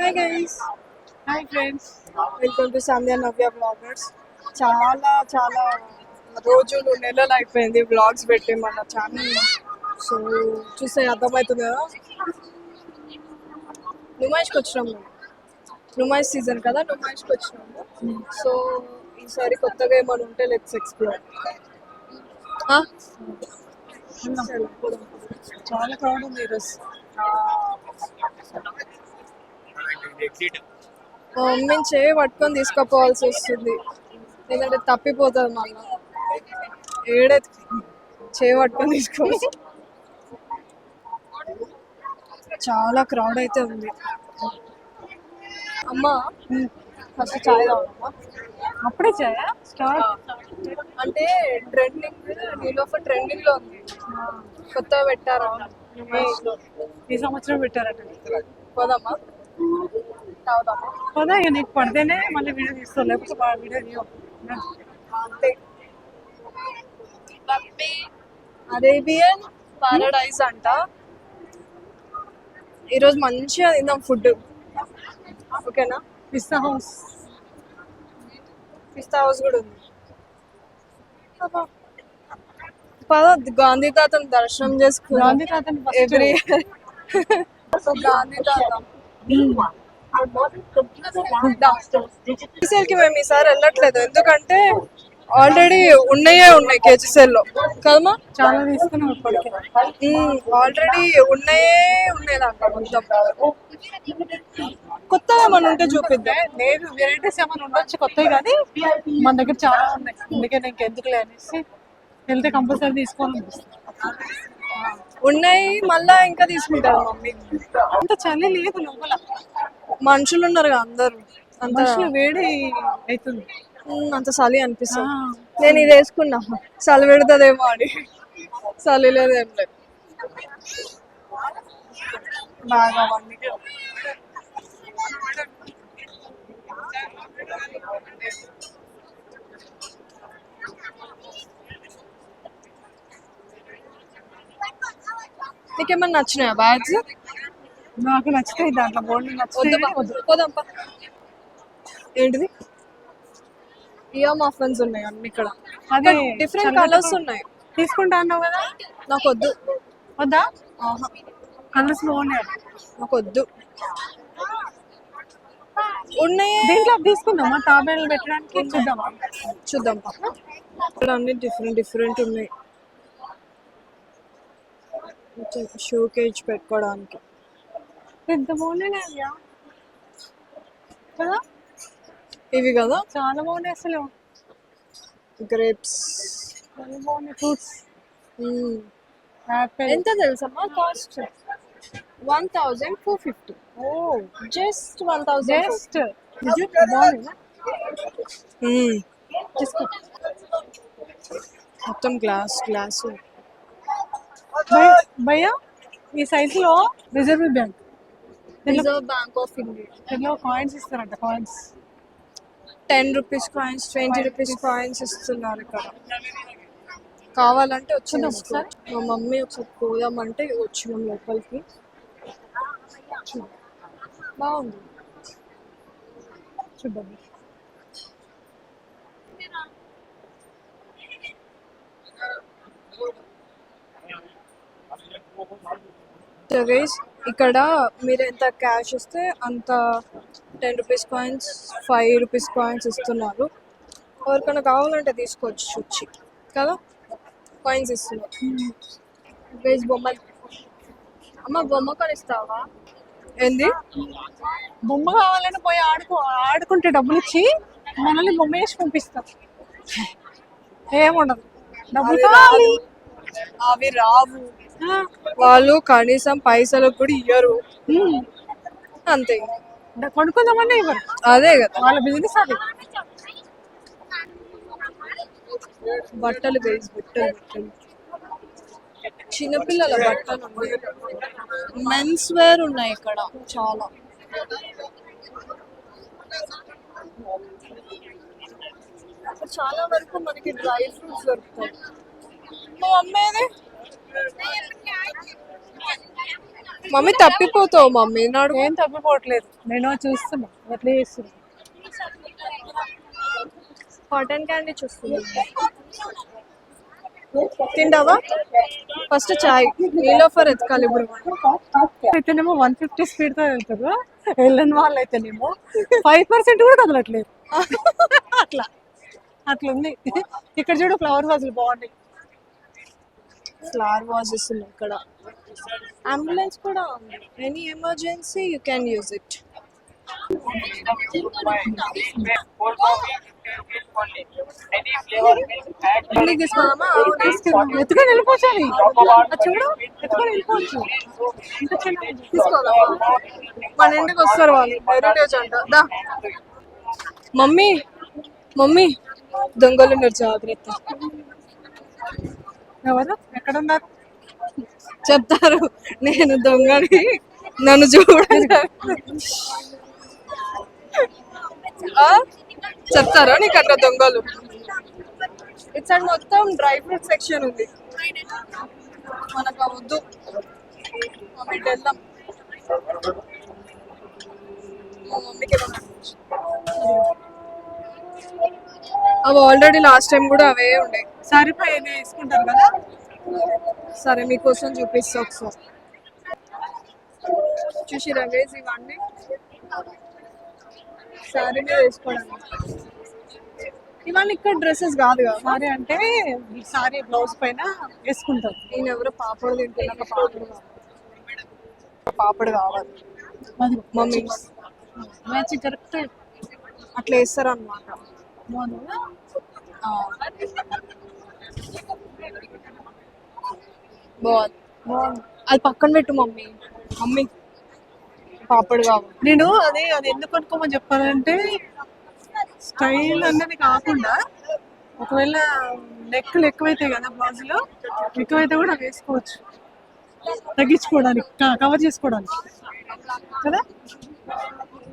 Hi guys, hi friends. Welcome to Sandhya Navya bloggers. చాలా చాలా రోజులు నెలలు అయిపోయింది బ్లాగ్స్ పెట్టి మన ఛానల్. సో చూస్తే అర్థమవుతుంది కదా, నుమాయిష్కి వచ్చినాము. నుమాయిష్ సీజన్ కదా, నుమాయిష్కి వచ్చినాము. సో ఈసారి కొత్తగా ఏమైనా ఉంటే లెట్స్ ఎక్స్ప్లోర్. చాలా క్రౌడ్ ఉంది ఈరోజు. మా మమ్మీని చేయి పట్టుకొని తీసుకుపోవాల్సి వస్తుంది, ఎందుకంటే తప్పిపోతుంది మళ్ళీ. ఏడే చేయి పట్టుకొని తీసుకోవచ్చు. చాలా క్రౌడ్ అయితే ఉంది. అమ్మా ఫస్ట్ చాయ్ తాగుతామా? అప్పుడే చేయా స్టార్ట్. అంటే ట్రెండింగ్, నీలోఫర్ ట్రెండింగ్ లో ఉంది, కొత్తగా పెట్టారా? ఈ సంవత్సరం పెట్టారట. పోదామా? తాగుదామా? కదా ఇక నీకు పడితేనే మళ్ళీ వీడియో తీస్తావు, లేకపోతే వీడియో తీయవు. అంతే. అరేబియన్ పారడైజ్ అంట. ఈరోజు మంచిగా తిందాం ఫుడ్, ఓకేనా? పిస్తా హౌస్. పిస్తా హౌస్ కూడా ఉంది. పద గాంధీ తాతను దర్శనం చేసుకున్నాం. గాంధీ తాతని ఎవ్రీ గాంధీ తాత కేజీసీఎల్ కి మేము ఈసారి వెళ్ళట్లేదు, ఎందుకంటే ఆల్రెడీ ఉన్నాయి కేజీసీఎల్ లో కదమ్మా. చాలా తీసుకున్నాం ఇప్పటికే. ఆల్రెడీ ఉన్నాయి దాంట్లో మొత్తం. కొత్తగా ఏమన్నా ఉంటే చూపిద్దాం. లేదు, వెరైటీస్ ఏమైనా ఉండొచ్చు కొత్తవి, కానీ మన దగ్గర చాలా ఉన్నాయి. అందుకే నేను ఎందుకులే అనేసి వెళ్తే కంపల్సరీ తీసుకోవాలనిపిస్తుంది. ఉన్నాయి మళ్ళా ఇంకా తీసుకుంటారు మమ్మీ. అంత చలి లేదు లోపల, మనుషులు ఉన్నారు కదా అందరు, అంత మనుషులు వేడి అవుతుంది. అంత చలి అనిపిస్తుంది. నేను ఇది వేసుకున్నా చలి పెడుతుందేమో అని, చలి లేదు ఏం లేదు. బాగా నీకేమన్నా నచ్చినాయా బ్యాగ్స్? నాకు నచ్చుతాయి, దాంట్లో బోర్డు నచ్చుతాయి. పోదాంపా. ఏంటిది? ఇయర్ మఫన్స్ ఉన్నాయి అన్ని ఇక్కడ. అదే డిఫరెంట్ కలర్స్ ఉన్నాయి. తీసుకుంటా అన్నావు కదా, నాకు వద్దు. వద్దా? ఆహా, కలర్స్ బాగున్నాయి. నాకు వద్దు. ఉన్నాయి దీంట్లో తీసుకుందామా? తాబేలు పెట్టడానికి చూద్దాం. ఇక్కడ అన్ని డిఫరెంట్ ఉన్నాయి. షూ కేజ్ పెట్టుకోవడానికి పెద్ద బాగున్నాయి కదా. ఇవి కదా చాలా బాగున్నాయి అసలు. గ్రేప్స్ చాలా బాగున్నాయి. ఫ్రూట్స్. ఎంత తెలుసమ్మా కాస్ట్? 1450. జస్ట్ 1000. జస్ట్ బాగుంది. మొత్తం గ్లాస్ భయ్యా ఈ సైజ్ లో రిజర్వ్ బ్యాంక్ ఆఫ్ ఇండియా దీనిలో కాయిన్స్ ఇస్తారంట. Coins 10 rupees coins, 20 rupees coins ఇస్తున్నారు ఇక్కడ. కావాలంటే వచ్చింది ఒకసారి. మా మమ్మీ ఒకసారి పోదామంటే వచ్చినాం లోపలికి. బాగుంది, చూద్దాం. సో గైస్, ఇక్కడ మీరు ఎంత క్యాష్ ఇస్తే అంత 10 రూపీస్ కాయిన్స్, 5 రూపీస్ కాయిన్స్ ఇస్తున్నారు. ఎవరికైనా కావాలంటే తీసుకోవచ్చు వచ్చి కదా. కాయిన్స్ ఇస్తున్నారు. గైస్ బొమ్మలు. అమ్మ బొమ్మ కొనిస్తావా? ఏంది? బొమ్మ కావాలని పోయి ఆడుకుంటే డబ్బులు ఇచ్చి మనల్ని బొమ్మ వేసి పంపిస్తాం. ఏముండదు, డబ్బులు కావాలి. అవి రావు, వాళ్ళు కనీసం పైసలు కూడా ఇయ్యరు. అంతే, కొనుక్కుందామన్నా ఇవ్వరు. అదే కదా వాళ్ళ బిజినెస్ అది. బట్టలు వేసి బట్టలు చిన్నపిల్లల బట్టలు ఉన్నాయి. మెన్స్ వేర్ ఉన్నాయి ఇక్కడ చాలా. చాలా వరకు మనకి డ్రై ఫ్రూట్స్ దొరుకుతాయి. మా అమ్మేది మమ్మీ తప్పిపోతావు మమ్మీ నాడు. ఏం తప్పిపోవట్లేదు, నేను చూస్తున్నా ఎట్లా చేస్తున్నా. కాటన్ క్యాండీ చూస్తుంది. తింటావా? ఫస్ట్ చాయ్ నీలోఫర్ ఎత్తుకాలి ఇప్పుడు. అయితేనేమో 150 స్పీడ్ తో వెళ్తారు, వెళ్ళని వాళ్ళు అయితేనేమో 5% కూడా కదలట్లేదు. అట్లా అట్లా ఉంది. ఇక్కడ చూడు ఫ్లవర్ వాజులు బాగున్నాయి. ఫ్లవర్ వాజెస్ ఉన్నాయి ఇక్కడ. అంబులెన్స్ కూడా ఉంది. Any emergency you can use it. ఎత్తుకొని వెళ్ళిపోవచ్చు, అది చూడు ఎత్తుకొని వెళ్ళిపోవచ్చు. ఇంత చిన్న తీసుకోవాలా? మన ఇంటికి వస్తారు వాళ్ళు, హెరిటేజ్ అంట. దా మమ్మీ, మమ్మీ దొంగలు మీరు జాగ్రత్త. ఎవరు ఎక్కడ ఉన్నారు చెప్తారు నేను దొంగని, నన్ను చూడండి. చెప్తారా నీకు అట్లా దొంగలు? ఇట్స్ అండ్ మొత్తం డ్రై ఫ్రూట్ సెక్షన్ ఉంది. మనకు వద్దు మమ్మీ, వెళ్దాం. మా మమ్మీకి అవి ఆల్రెడీ లాస్ట్ టైం కూడా అవే ఉండే. సరిపోయేది వేసుకుంటారు కదా. సరే మీకోసం చూపిస్తా ఒకసారి. చూసి రవేజ్ ఇవన్నీ శారీ మీద వేసుకోవడానికి. ఇవన్నీ ఇక్కడ డ్రెస్సెస్ కాదు కదా. సారీ అంటే ఈ సారీ బ్లౌజ్ పైన వేసుకుంటారు. నేను ఎవరో పాపడు తింటున్నాక పాపడు కావాలి మమ్మీ. మ్యాచింగ్ కరెక్ట్ అట్లా వేస్తారు అనమాట. బాగుంది. అది పక్కన పెట్టు మమ్మీ. మమ్మీ పాపడు కావాలి. నేను అది ఎందుకు అనుకోమని చెప్పాలంటే స్టైల్ అన్నది కాకుండా ఒకవేళ నెక్కులు ఎక్కువైతాయి కదా బ్లౌజ్లో, ఎక్కువైతే కూడా వేసుకోవచ్చు తగ్గించుకోవడానికి, కవర్ చేసుకోవడానికి కదా.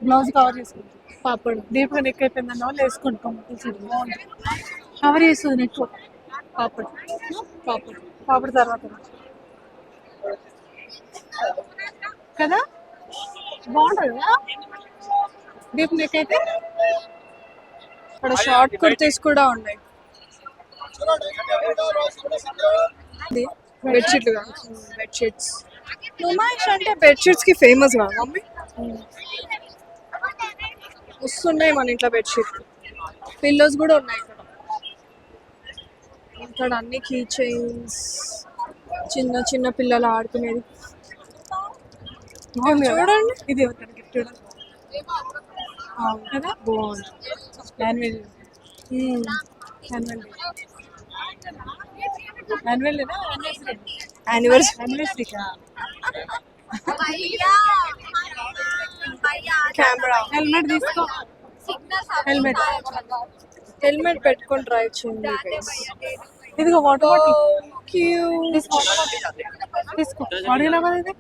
బ్లౌజ్ కవర్ చేసుకోవచ్చు. పాపడు డీప్గా నెక్ అయిపోయిందన్న వాళ్ళు వేసుకోండి కంపల్సరీ, బాగుంటుంది. కవర్ చేస్తుంది నెక్. పాపడు పాపడు పాపడు తర్వాత కదా బాగుంటుంది కదా డీప్ నెక్ అయితే. ఇక్కడ షార్ట్ కుర్తీస్ కూడా ఉన్నాయి. బెడ్షీట్లు కాదు, బెడ్షీట్స్. నుమాయిష్ అంటే బెడ్షీట్స్ కి ఫేమస్ కదా మమ్మీ. వస్తున్నాయి మన ఇంట్లో బెడ్షీట్. పిల్లోస్ కూడా ఉన్నాయి ఇక్కడ. ఇక్కడ అన్ని కీ చైన్స్, చిన్న చిన్న పిల్లలు ఆడుకునేది. చూడండి ఇది ఎవరికైనా గిఫ్ట్ చూడండి కదా, బాగుంది. యాన్యువల్ యాన్యువల్నా యానివర్సరీ యానివర్సరీకా. కెమెరా. హెల్మెట్ తీసుకో, హెల్మెట్ హెల్మెట్ పెట్టుకొని డ్రైవ్ చేయండి. ఇదిగో వాటర్ బాటిల్ క్యూట్. తీసుకో. అడిగినా కదా ఇది.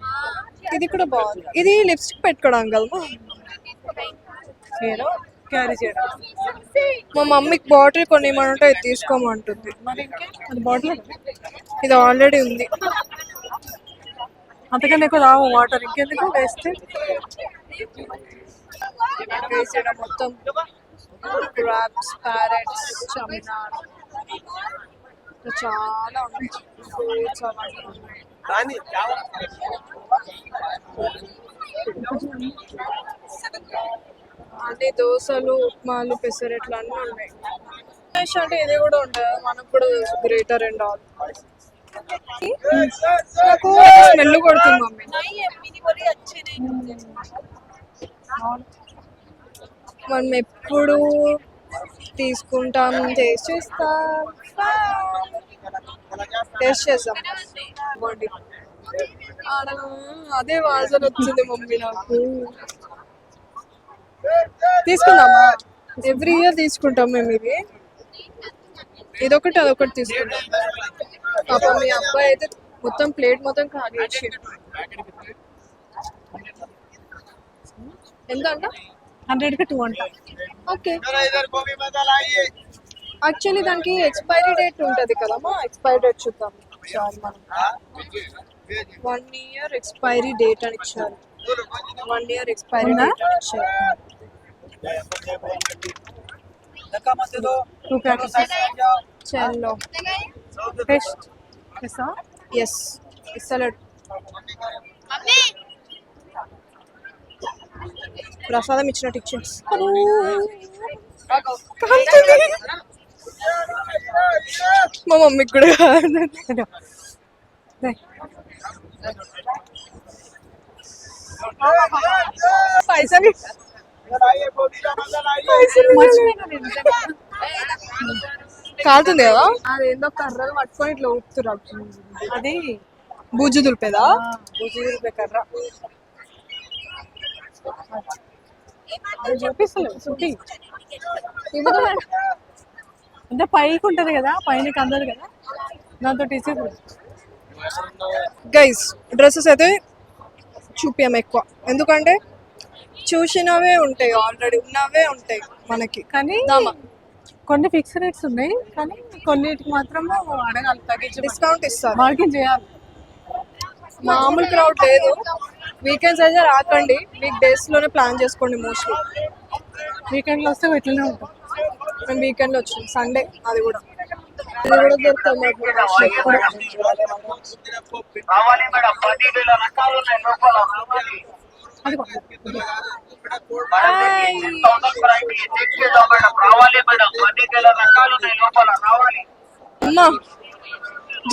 ఇది కూడా బాగుంది. ఇది లిప్స్టిక్ పెట్టుకోవడం కదా. నేను క్యారీ చేయడం. మా మమ్మీకి బాటిల్ కొన్ని ఏమంటే ఇది తీసుకోమంటుంది. మరి ఇంకే అది బాటిల్ ఇది ఆల్రెడీ ఉంది. అంతకన్నా ఎక్కువ రావు వాటర్, ఇంకెందుకు వేస్తే. మొత్తం క్రాబ్స్, ప్యారెట్స్, చమినార్ చాలా ఉన్నాయి. ఫ్రూట్స్ అవన్నీ ఉన్నాయి. అన్ని దోశలు, ఉప్మాలు, పెసరెట్లు అన్నీ ఉన్నాయి. అంటే ఇది కూడా ఉంటుంది, మనకు కూడా తెలుసు. Greater and all. నాకు స్మెల్ కొడుతుంది మమ్మీ. మనం ఎప్పుడు తీసుకుంటాం, టేస్ట్ చేస్తాం. టేస్ట్ చేస్తాం. బాడీ అదే వాసన వచ్చింది మమ్మీ నాకు. తీసుకుందామా? ఎవ్రీ ఇయర్ తీసుకుంటాం మేము. ఇదొకటి అదొకటి తీసుకుంటాం. పాప మీ అబ్బాయి అయితే మొత్తం ప్లేట్ మొత్తం ఖాళీ చేసి. ఎంత అంట? 100కి 2 అంట. ఓకే. యాక్చువల్లీ దానికి ఎక్స్పైరీ డేట్ ఉంటుంది కదమ్మా. ఎక్స్పైరీ డేట్ చూద్దాం ఒకసారి మనం. 1 year expiry date అని ఇచ్చారు. 1 year expiry ఉందా? date అని ఇచ్చారు. టూ ప్యాకెట్స్ చలో టేస్ట్ చేస్తా ఎస్ ఇస్తలేడు. ప్రసాదం ఇచ్చినట్టు ఇచ్చేసి మా మమ్మీకి కూడా పైసలు మర్చిపోయినా నేను నిజంగా. కాలుతుంది కదా, అదేందో కర్రలు పట్టుకొని ఇట్లా ఊపుతున్నారు. అది బూజు దులిపేదా? భుజి కర్ర అది చూపిస్తలేదు సుఖి అంటే పైకి ఉంటది కదా, పైన అందదు కదా, దాంతో తీసేది. గైస్ డ్రెస్సెస్ అయితే చూపియం ఎక్కువ, ఎందుకంటే చూసినవే ఉంటాయి, ఆల్రెడీ ఉన్నవే ఉంటాయి మనకి. కానీ దామా కొన్ని ఫిక్స్ రేట్స్ ఉన్నాయి, కానీ కొన్నిటికి మాత్రం అడగాలి, తగ్గించి డిస్కౌంట్ ఇస్తారు. బార్గెన్ చేయాలి. మామూలు క్రౌడ్ లేదు. వీకెండ్స్ అయితే రాకండి, వీక్ డేస్ లోనే ప్లాన్ చేసుకోండి. మోస్ట్లీ వీకెండ్లో వస్తే ఇట్లనే ఉంటాం. మేము వీకెండ్ లో వచ్చినాం, సండే అది కూడా. ఇది కూడా దొరుకుతుంది మాకు ఎప్పుడు. అది అమ్మా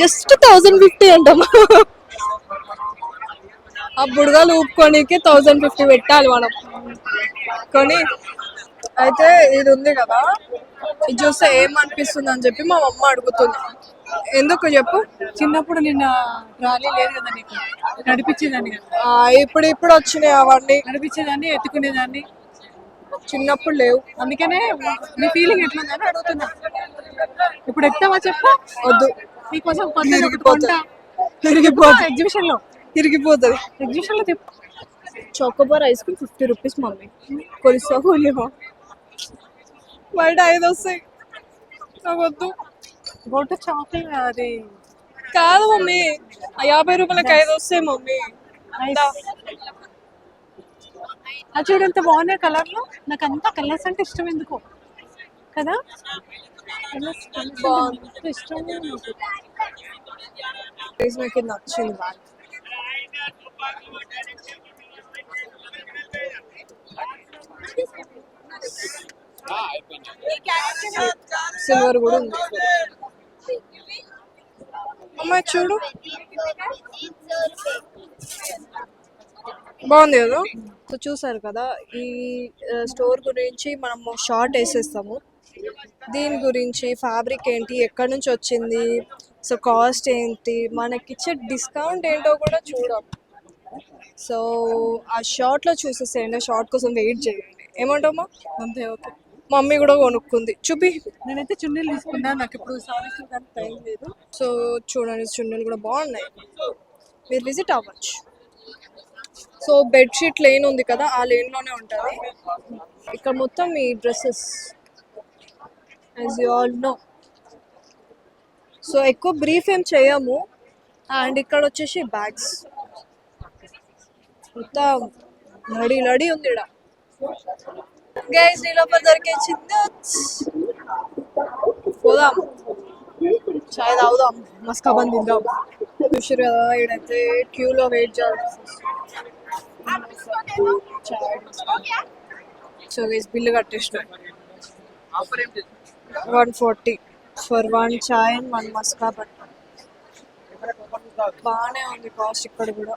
జస్ట్ 1050 అంటమ్మా. ఆ బుడగలు ఊపుకోనికి 1050 పెట్టాలి మనం కొని. అయితే ఇది ఉంది కదా, ఇది చూస్తే ఏమనిపిస్తుంది అని చెప్పి మా అమ్మ అడుగుతుంది. ఎందుకు చెప్పు? చిన్నప్పుడు నిన్న ట్రాలీ లేదు కదా నీకు, నడిపించేదాన్ని కదా, ఇప్పుడు ఇప్పుడు వచ్చినాయి అవన్నీ. నడిపించేదాన్ని, ఎత్తుకునేదాన్ని. చిన్నప్పుడు లేవు. అందుకనే నీ ఫీలింగ్ ఎట్లుందని అడుగుతున్నా. ఇప్పుడు ఎత్తావా చెప్పు? వద్దు, నీకోసం తిరిగిపోతుంది. ఎగ్జిబిషన్ లో తిరిగిపోతుంది. ఎగ్జిబిషన్ లో చెప్పు. Chocobar ice cream 50 rupees mummy. కొలిసా కొలివా? బయట 5 వస్తాయి, నాకు వద్దు. గోటు చాక్లెట్ అది కాదు మమ్మీ, 50 రూపాయలకి 5 వస్తాయి మమ్మీ. అది చూడు ఎంత బాగున్నాయి కలర్లు. నాకు అంతా కలర్స్ అంటే ఇష్టం, ఎందుకో కదా, బాగుంది. ఇష్టం. నాకు ఇది నచ్చింది బాగా. సిల్వర్ కూడా ఉంది. అమ్మాయి చూడు బాగుంది కదా. సో చూసారు కదా, ఈ స్టోర్ గురించి మనము షార్ట్ వేసేస్తాము. దీని గురించి ఫ్యాబ్రిక్ ఏంటి, ఎక్కడి నుంచి వచ్చింది, సో కాస్ట్ ఏంటి, మనకిచ్చే డిస్కౌంట్ ఏంటో కూడా చూడాలి. సో ఆ షార్ట్లో చూసేసేయండి, షార్ట్ కోసం వెయిట్ చేయండి. ఏమంటామా? అంతే, ఓకే. మమ్మీ కూడా కొనుక్కుంది, చూపి. నేనైతే చున్నీలు తీసుకున్నా, నాకు ఇప్పుడు సారీస్ కానీ టైం లేదు. సో చూడండి, చున్నీలు కూడా బాగున్నాయి, మీరు విజిట్ అవ్వచ్చు. సో బెడ్షీట్ లేన్ ఉంది కదా, ఆ లేన్లోనే ఉంటుంది. ఇక్కడ మొత్తం ఈ dresses as you all know. So ఎక్కువ బ్రీఫ్ ఏం చేయము. అండ్ ఇక్కడ వచ్చేసి బ్యాగ్స్ మొత్తం లడి లడి ఉంది ఇక్కడ. గైస్ నీలోపల దొరికే పోదాం, చాయ్ తాగుదాం, మస్కా బంద్ తిందాం. చూసారు కదా, ఇక్కడైతే క్యూలో వెయిట్ చేయాలి. సో గైస్ బిల్లు కట్టేసినాం, 140 for 1 chai and 1 maska bun. బాగానే ఉంది కాస్ట్ ఇక్కడ కూడా.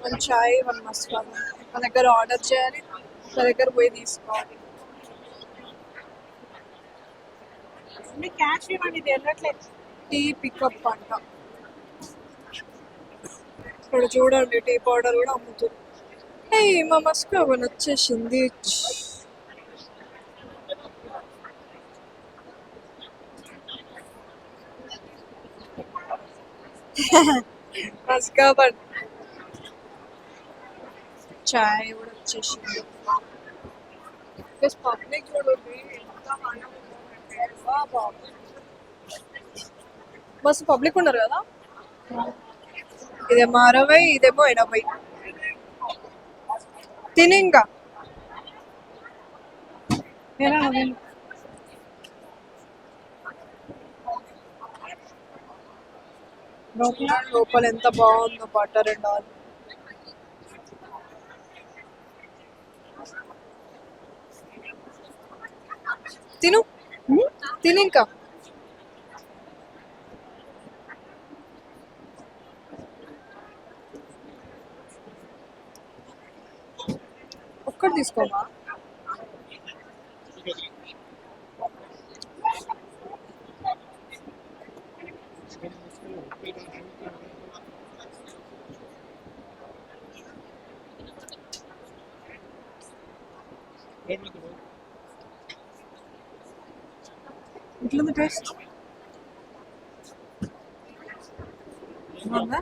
1 చాయ్ 1 మస్కా బంద్. మన దగ్గర ఆర్డర్ చేయాలి, మన దగ్గర పోయి తీసుకోవాలి. క్యాష్ ఇవ్వండి, వెళ్ళట్లేదు. టీ పికప్ అంట. ఇక్కడ చూడండి, టీ పౌడర్ కూడా అమ్ముతుంది. మా మస్కా బంద్ వచ్చేసింది. మస్కా బంద్ చాయ్ కూడా వచ్చేసింది. పబ్లిక్ చూడండి ఎంత బాగా. మస్తు పబ్లిక్ ఉన్నారు కదా. ఇదేమో 60, ఇదేమో 80. తిని ఇంకా ఏనా నవ్వేను. లోపల లోపల ఎంత బాగుందో బటర్ అండ్ ఆల్. తిను తిని ఇంకా ఒక్కటి తీసుకోమా. ఇట్లుంది టేస్ట్. బాగుందా?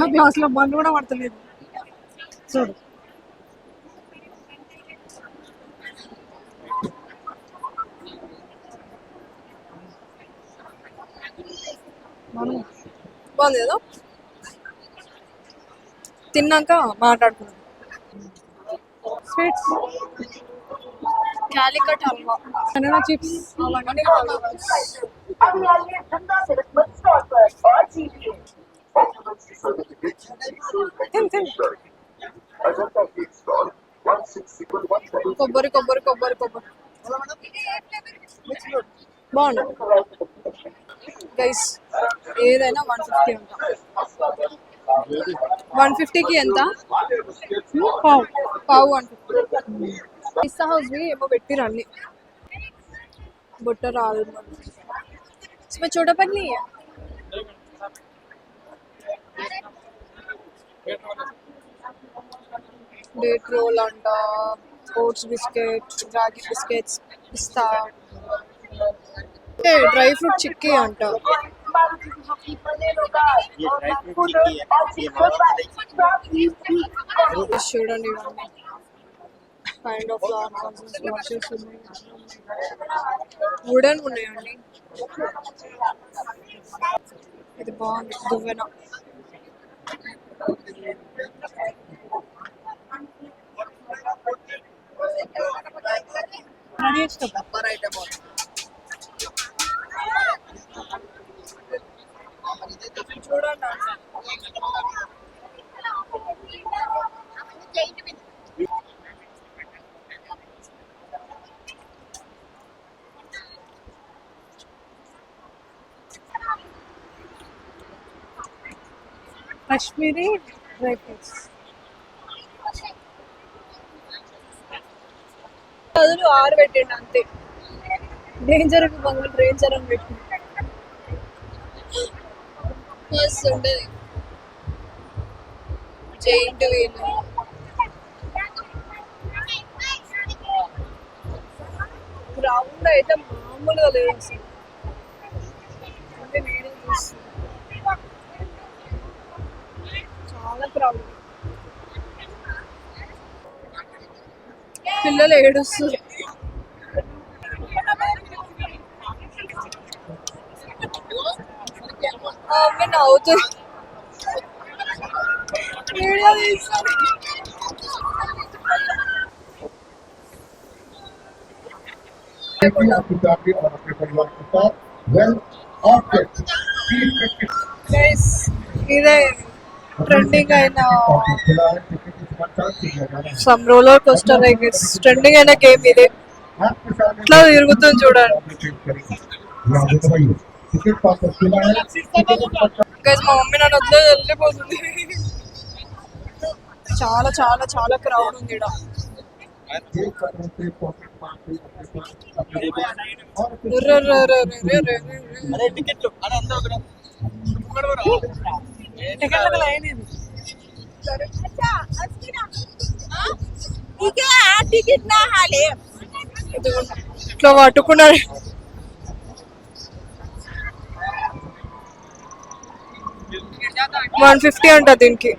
ఆ గ్లాస్లో బండ్ కూడా పడతలేదు చూడు. మనం బాగుంది కదా. తిన్నాక మాట్లాడుకున్నాం. Sweets, Calicut halwa, banana chips. అవన్నీ హల్వాస్. తిన్ తిన్. కొబ్బరి కొబ్బరి కొబ్బరి కొబ్బరి బాగుంది గైస్. ఏదైనా 150 అంట. 150కి ఎంత? పావు. పావు 150. పిస్తా హౌస్ ఏమో పెట్టిరు అన్ని. Butter almond. इसमें छोटा पन नहीं है. डेट रोल अंडा, ओट्स बिस्किट, रागी बिस्किट्स, पिस्ता, ड्राई फ्रूट चिक्की अंट. చూడండి కైండ్ ఆఫ్ వాచెస్ ఉన్నాయి. వుడెన్ ఉన్నాయండి. ఇది బాగుంది దువ్వెన. రెడీ చేసుకో. చూడండి కాశ్మీరీ డ్రై ఫ్రూట్స్. చదువులు 6 పెట్టండి అంతే. డేంజర్ బంగారు రేంజర్ అని పెట్టింది. మస్తు ఉంటుంది. Giant wheel. గ్రౌండ్ అయితే మామూలుగా లేదు అసలు. అంటే వీడియో చూస్తుంది. చాలా క్రౌడ్. పిల్లలు ఏడుస్తారు. అమ్మ నవ్వుతుంది. వీడియో తీస్తుంది. ఇదే ట్రెండింగ్ అయిన సమ్ రోలర్ కోస్టర్ ట్రెండింగ్ అయిన గేమ్ ఇదే. ఇట్లా తిరుగుతుంది చూడండి. గైస్ మా మమ్మీ నన్ను వదిలే వెళ్ళిపోతుంది. చాలా చాలా చాలా క్రౌడ్ ఉంది ఇక్కడ. టికెట్లకు లైన్ ఇది. ఇట్లా పట్టుకున్నారు. $150 అంట దీనికి.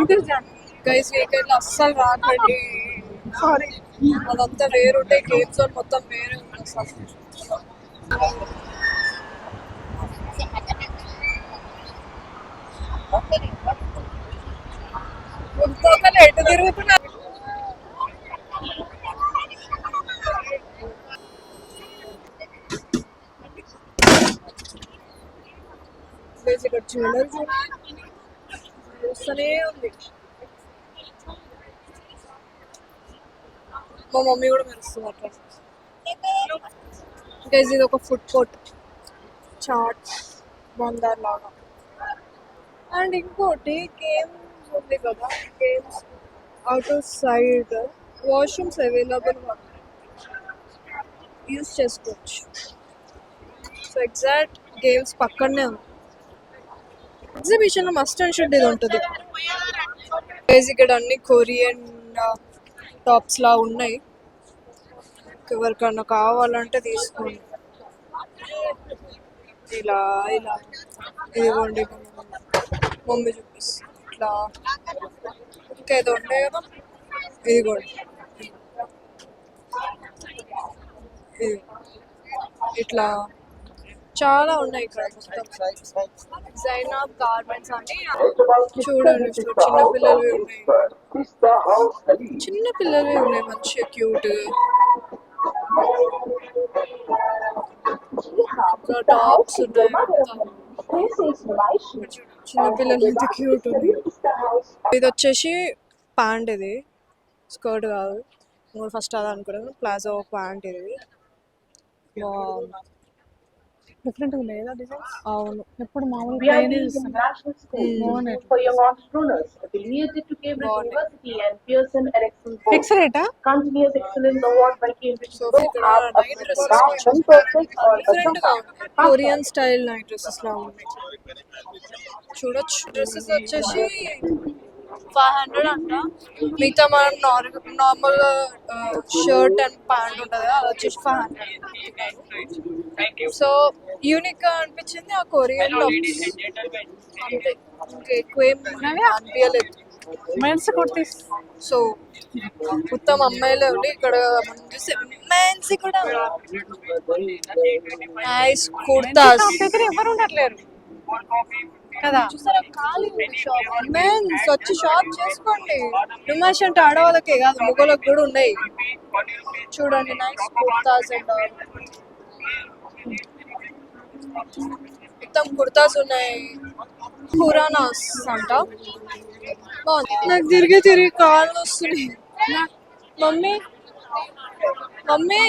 ఇద్దరు జాను. గైస్ వీకెండ్ అస్సలు రాకండి. సారీ. అదంతా వేరుంటే గేమ్ జోన్ మొత్తం వేరే ఉంది అసలు. ఒక్కొక్కరు ఎటు తిరుగుతున్నారు. ఇక్కడ జ్యువెలరీ చూస్తూనే ఉంది. మా మమ్మీ కూడా మెరుస్తుంది అట్లా. గైస్ ఇది ఒక ఫుడ్ కోర్ట్, చాట్ బందార్ లాగా. అండ్ ఇంకోటి గేమ్స్ ఉంది కదా, games out side washrooms available use చేసుకోవచ్చు. సో ఎగ్జాక్ట్ గేమ్స్ పక్కనే ఉంది. ఎగ్జిబిషన్లో మస్ట్ అండ్ షుడ్ ఇది ఉంటుంది. ఇక్కడ అన్ని కొరియన్ టాప్స్ లా ఉన్నాయి. ఎవరికన్నా కావాలంటే తీసుకోండి. ఇలా ఇలా ఇదిగోండి, మమ్మీ చూపిస్తుంది. ఇట్లా ఇంకేదో ఉంటాయి కదా, ఇదిగోండి ఇది ఇట్లా చాలా ఉన్నాయి ఇక్కడ. జైనాబ్ గార్మెంట్స్ అని చూడండి. చిన్న పిల్లలవి ఉన్నాయి, చిన్న పిల్లలవి ఉన్నాయి మంచిగా క్యూట్. టాప్స్ ఉన్నాయి, చిన్న పిల్లలు ఎంత క్యూట్ ఉంది. ఇది వచ్చేసి ప్యాంట్, ఇది స్కర్ట్ కాదు. ఫస్ట్ అది అనుకున్నాను, ప్లాజో ప్యాంట్ ఇది. డిఫరెంట్గా ఉన్నాయి కదా డిజైన్స్. అవును, ఎప్పుడు మామూలు We are the international school బాగున్నాయి. for young entrepreneurs, affiliated to Cambridge University and Pearson Erickson Board. Fix రేటా? Continuous Excellence Award by Cambridge so Board. ఇక్కడ night dresses Korean style night dresses లా ఉన్నాయి, చూడొచ్చు. Dresses వచ్చేసి 500 అంట. మిగతా మనం నార్మల్ షర్ట్ అండ్ ప్యాంట్ ఉంటుంది, అది వచ్చేసి 500. సో యూనిక్ గా అనిపించింది ఆ కొరియన్ టాప్స్, అంతే. ఇంకా ఎక్కువ ఏం అనిపించలేదు. మెన్స్ కుర్తీస్. సో మొత్తం అమ్మాయిలే ఉండి ఇక్కడ మనం చూస్తే మెన్స్ కూడా నైస్ కుర్తాస్ దగ్గర ఎవరు ఉండట్లేరు కదా. చూసారా, ఖాళీ షాప్. మెన్స్ వచ్చి షాప్ చేసుకోండి. విమర్శ అంటే ఆడవాళ్ళకే కాదు, మగవాళ్ళకి కూడా ఉన్నాయి. చూడండి, నైస్ కుర్తాస్ అండ్ మొత్తం కుర్తాస్ ఉన్నాయి. ఖురానాస్ అంట, బాగుంది. నాకు తిరిగి తిరిగి కాళ్ళు వస్తున్నాయి. మమ్మీ మమ్మీ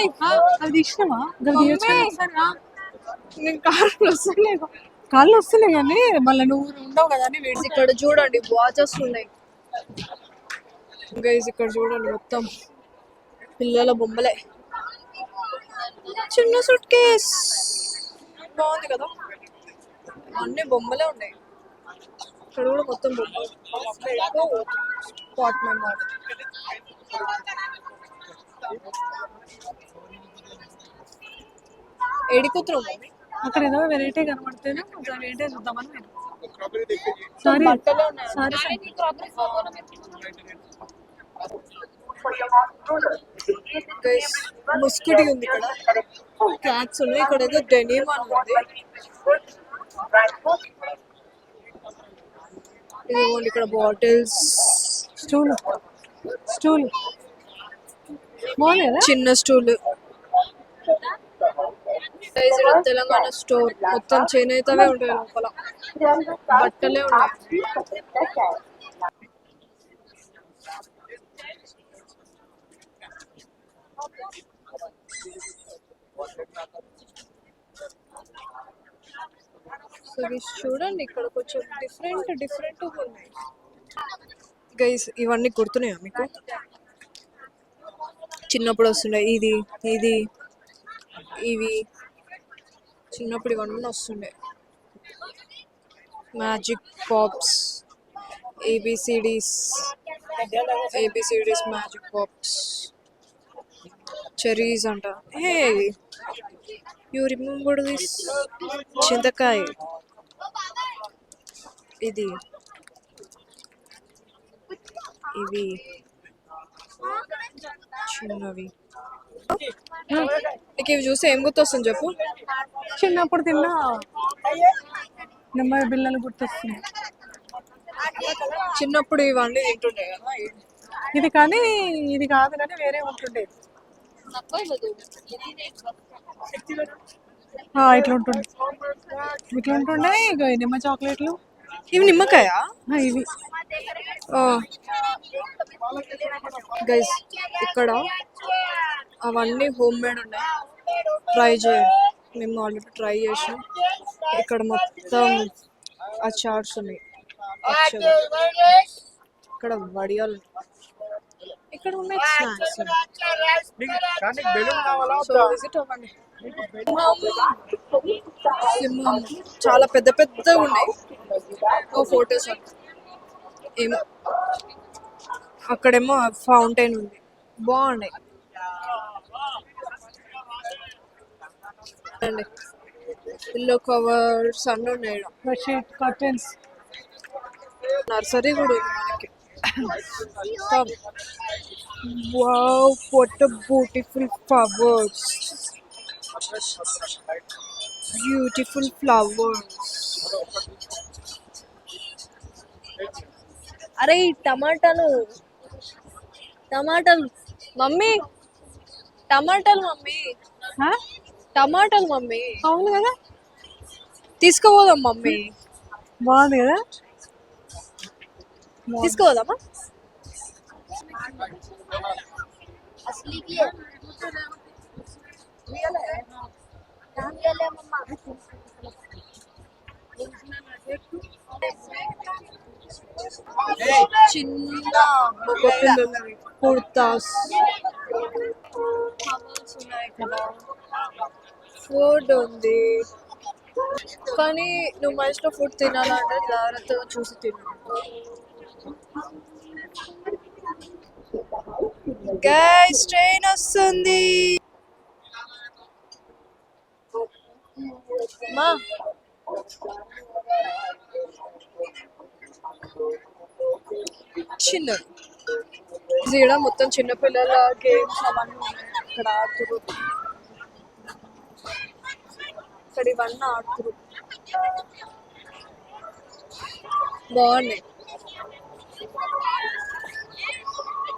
అది ఇష్టమా? నేను కాళ్ళు వస్తున్నాయి. కాళ్ళు వస్తున్నాయి కానీ మళ్ళీ నువ్వు ఉండవు కదా అని వెయిట్. ఇక్కడ చూడండి వాచెస్ ఉన్నాయి. గైస్ ఇక్కడ చూడండి, మొత్తం పిల్లల బొమ్మలే. చిన్న సూట్ కేస్ బాగుంది కదా, అన్ని బొమ్మలే ఉన్నాయి. ఇక్కడ కూడా మొత్తం బొమ్మలు. స్పాట్ మెంబర్ ఎడిపోతున్నాం మమ్మీ. అక్కడ ఏదో వెరైటీ కనబడితేనే వెరైటీ చూద్దామని నేను. సారీ బట్టలే ఉన్నాయి. సారీ గైస్ ముస్కుడి ఉంది ఇక్కడ, క్యాట్స్ ఉన్నాయి. ఇక్కడ ఏదో డెనిమ్ అని ఉంది. ఇదిగోండి ఇక్కడ బాటిల్స్, స్టూల్ స్టూల్ బాగుంది. చిన్న స్టూల్. తెలంగాణ స్టోర్ మొత్తం చేనేతవే ఉంటాయి లోపల, బట్టలే ఉన్నాయి. సో చూడండి, ఇక్కడ కొంచెం డిఫరెంట్ ఉన్నాయి. గైస్ ఇవన్నీ గుర్తున్నాయా మీకు? చిన్నప్పుడు వస్తుండే ఇది ఇవి చిన్నప్పుడు ఇవన్నీ వస్తుండే. Magic pops, ABCDs magic pops, cherries అంట. Hey you remember this? చింతకాయ, ఇది ఇవి చిన్నవి. నీకు ఇవి చూస్తే ఏం గుర్తొస్తుంది చెప్పు? చిన్నప్పుడు తిన్నా నెమ్మది బిల్లలు గుర్తొస్తుంది. చిన్నప్పుడు ఇవన్నీ తింటుండే కదా. ఇది కానీ ఇది కాదు కానీ వేరే ఉంటుండే. ఇట్లా ఉంటుండే ఇక నిమ్మ చాక్లెట్లు. ఇవి నిమ్మకాయ ఇవి గైస్, ఇక్కడ అవన్నీ హోమ్ మేడ్ ఉన్నాయి. ట్రై చేయండి, మేము ఆల్రెడీ ట్రై చేసాం. ఇక్కడ మొత్తం అచార్స్ ఉన్నాయి, అచ్చలు. ఇక్కడ వడియాలు ఉన్నాయి. ఇక్కడ ఉన్నాయి స్నాక్స్. సో విజిట్ అవ్వండి. సింహం చాలా పెద్ద పెద్దగా ఉన్నాయి. ఫొటోస్ ఏమో. అక్కడేమో ఫౌంటైన్ ఉంది, బాగున్నాయి. పిల్లో కవర్స్ అన్నీ ఉన్నాయి. Bedsheet curtains. నర్సరీ కూడా ఉంది మనకి. Wow, what a beautiful flowers, beautiful flowers. అరే టమాటాలు మమ్మీ, టమాటాలు మమ్మీ, టమాటాలు మమ్మీ. అవును కదా, తీసుకుపోదాం మమ్మీ. బాగుంది కదా, తీసుకుపోదామా? చిన్న పిల్లలవి కుర్తాస్ ఉన్నాయి కదా. ఫుడ్ ఉంది, కానీ నువ్వు మంచిగా ఫుడ్ తినాలంటే జాగ్రత్తగా చూసి తిను. గైస్, ట్రైన్ వస్తుంది. మా చిన్న జీడ మొత్తం చిన్నపిల్లల గేమ్స్ అవన్నీ ఉన్నాయి. ఇక్కడ ఆడుతురు, ఇక్కడ ఇవన్నీ ఆడుతురు, బాగున్నాయి.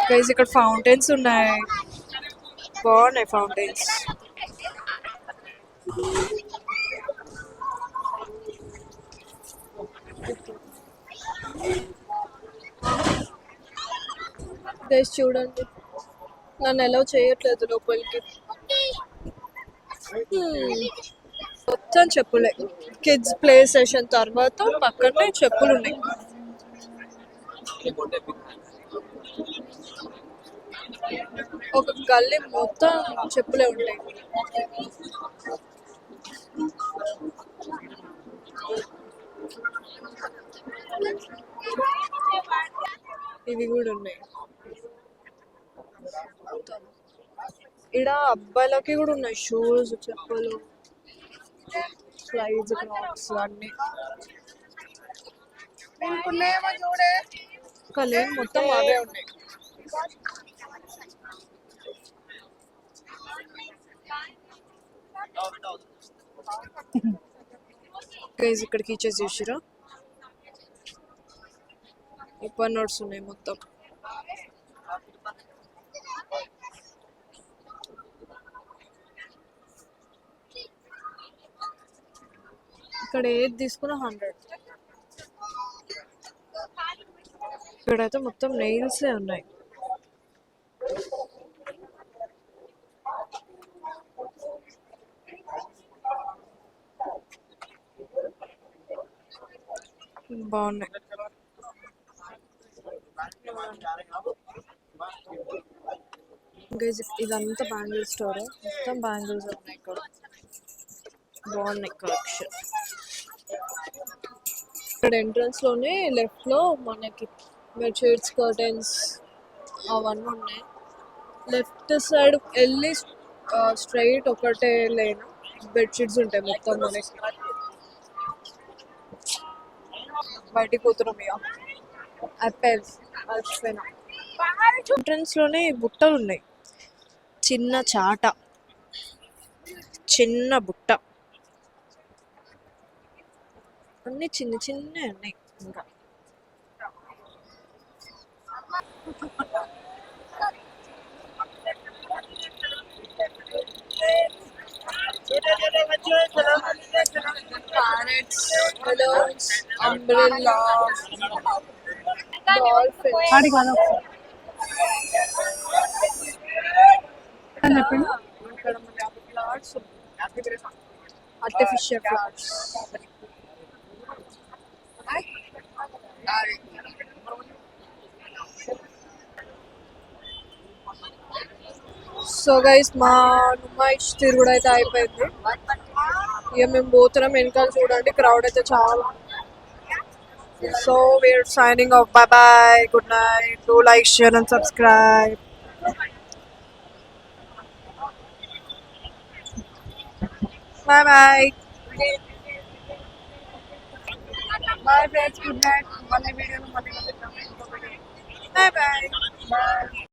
గైస్, ఇక్కడ ఫౌంటైన్స్ ఉన్నాయి, బాగున్నాయి ఫౌంటైన్స్. గైస్ చూడండి, నన్ను ఎలా చేయట్లేదు లోపలికి. మొత్తం చెప్పులే. కిడ్స్ ప్లే సెషన్ తర్వాత పక్కనే చెప్పులు ఉన్నాయి. ఒక గల్లీ మొత్తం చెప్పులే ఉంటాయి. ఇవి కూడా ఉన్నాయి. ఇక్కడ అబ్బాయిలకి కూడా ఉన్నాయి షూస్, చెప్పులు, స్లైడ్స్, క్రాక్స్ అన్నీ. కలేం మొత్తం అవే ఉన్నాయి. గైస్, ఇక్కడికి ఇచ్చేసి చూసిరా, ఓపెన్ నోట్స్ ఉన్నాయి మొత్తం. ఇక్కడ ఏది తీసుకున్నా 100. ఇక్కడైతే మొత్తం నెయిల్సే ఉన్నాయి. బాగున్నాయి. ఇదంతా బ్యాంగిల్ స్టోర్, మొత్తం బ్యాంగిల్స్ ఉన్నాయి ఇక్కడ. బాగున్నాయి కలెక్షన్. ఇక్కడ ఎంట్రన్స్ లోనే లెఫ్ట్ లో మనకి బెడ్షీట్స్, కర్టెన్స్ అవన్నీ ఉన్నాయి. లెఫ్ట్ సైడ్ వెళ్ళి స్ట్రైట్ ఒకటే లేను బెడ్షీట్స్ ఉంటాయి మొత్తం. మనకి బయటికి పోతున్నాం ఇక. యాపిల్స్, అల్ఫెనా ఎంట్రన్స్ లోనే బుట్టలు ఉన్నాయి, చిన్న చాట, చిన్న బుట్ట, అన్ని చిన్న చిన్న ఉన్నాయి. ఇంకా ప్యారెట్స్, బలూన్స్, అంబ్రెల్లాస్, డాల్ఫిన్స్. ఆడికి కాదు ఒకసారి అని చెప్పిండు. ఇక్కడ flowers, artificial flowers. So guys, మా నుమాయిష్ తిరుగుడు అయితే అయిపోయింది. ఇక మేము పోతున్నాం. వెనకాల చూడండి, క్రౌడ్ అయితే చాలా. So we are signing off. Bye bye, good night. Do like, share and subscribe. Bye bye. Bye friends, good night. మళ్ళీ వీడియోలో మళ్ళీ బాయ్ బాయ్.